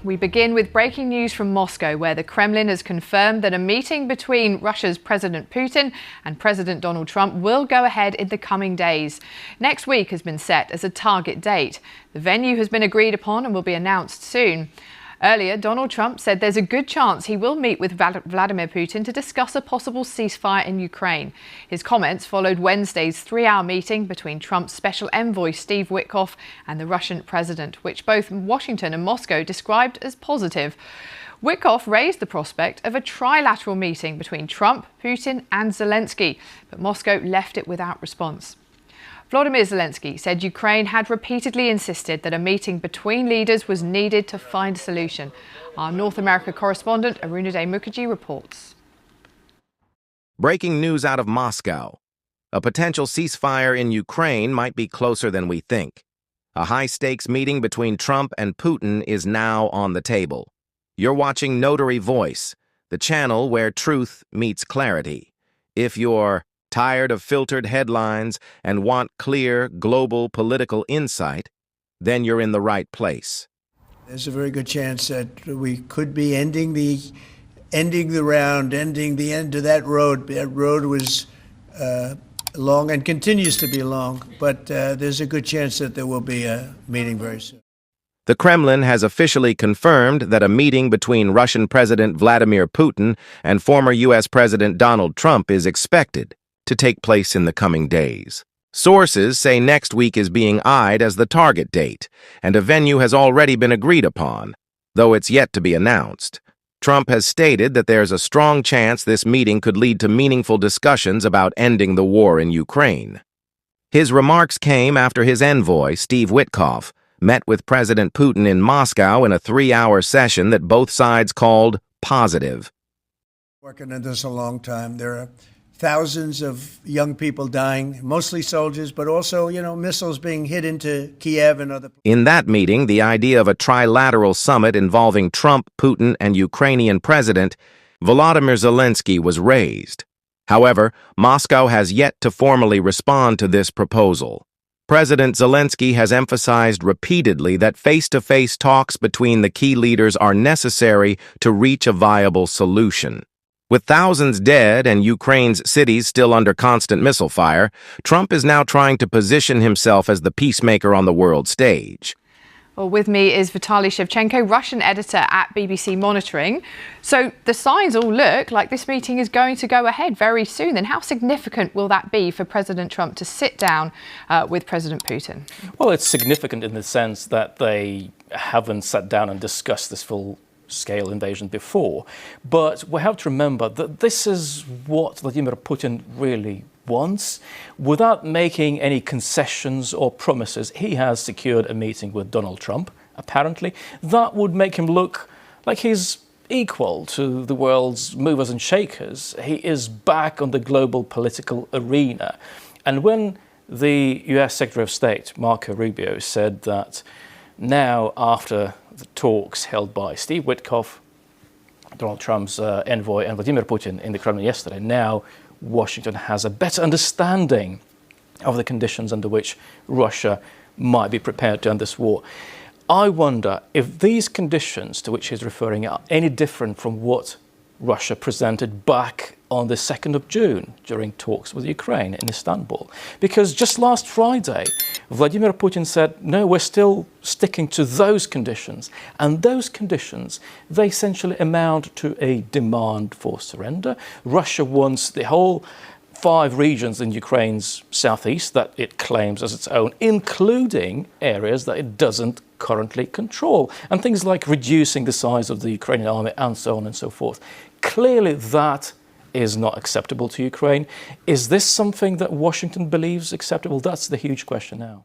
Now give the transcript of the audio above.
We begin with breaking news from Moscow, where the Kremlin has confirmed that a meeting between Russia's President Putin and President Donald Trump will go ahead in the coming days. Next week has been set as a target date. The venue has been agreed upon and will be announced soon. Earlier, Donald Trump said there's a good chance he will meet with Vladimir Putin to discuss a possible ceasefire in Ukraine. His comments followed Wednesday's three-hour meeting between Trump's special envoy Steve Witkoff and the Russian president, which both Washington and Moscow described as positive. Witkoff raised the prospect of a trilateral meeting between Trump, Putin and Zelensky, but Moscow left it without response. Vladimir Zelensky said Ukraine had repeatedly insisted that a meeting between leaders was needed to find a solution. Our North America correspondent Arunade Mukherjee reports. Breaking news out of Moscow. A potential ceasefire in Ukraine might be closer than we think. A high-stakes meeting between Trump and Putin is now on the table. You're watching Notary Voice, the channel where truth meets clarity. If you're tired of filtered headlines and want clear global political insight, then you're in the right place. There's a very good chance that we could be ending the end of that road. That road was long and continues to be long, but there's a good chance that there will be a meeting very soon. The Kremlin has officially confirmed that a meeting between Russian President Vladimir Putin and former U.S. President Donald Trump is expected to take place in the coming days. Sources say next week is being eyed as the target date, and a venue has already been agreed upon, though it's yet to be announced. Trump has stated that there's a strong chance this meeting could lead to meaningful discussions about ending the war in Ukraine. His remarks came after his envoy, Steve Witkoff, met with President Putin in Moscow in a three-hour session that both sides called positive. Working on this a long time. There are thousands of young people dying, mostly soldiers, but also, missiles being hit into Kiev and other places. In that meeting, the idea of a trilateral summit involving Trump, Putin, and Ukrainian President Volodymyr Zelensky was raised. However, Moscow has yet to formally respond to this proposal. President Zelensky has emphasized repeatedly that face-to-face talks between the key leaders are necessary to reach a viable solution. With thousands dead and Ukraine's cities still under constant missile fire, Trump is now trying to position himself as the peacemaker on the world stage. Well, with me is Vitaly Shevchenko, Russian editor at BBC Monitoring. So the signs all look like this meeting is going to go ahead very soon. Then how significant will that be for President Trump to sit down with President Putin? Well, it's significant in the sense that they haven't sat down and discussed this full-scale invasion before. But we have to remember that this is what Vladimir Putin really wants. Without making any concessions or promises, he has secured a meeting with Donald Trump, apparently. That would make him look like he's equal to the world's movers and shakers. He is back on the global political arena. And when the US Secretary of State, Marco Rubio, said that now, after the talks held by Steve Witkoff, Donald Trump's envoy, and Vladimir Putin in the Kremlin yesterday, now Washington has a better understanding of the conditions under which Russia might be prepared to end this war. I wonder if these conditions to which he's referring are any different from what Russia presented back on the 2nd of June during talks with Ukraine in Istanbul. Because just last Friday, Vladimir Putin said, no, we're still sticking to those conditions. And those conditions, they essentially amount to a demand for surrender. Russia wants the whole 5 regions in Ukraine's southeast that it claims as its own, including areas that it doesn't currently control, and things like reducing the size of the Ukrainian army and so on and so forth. Clearly that is not acceptable to Ukraine. Is this something that Washington believes acceptable? That's the huge question now.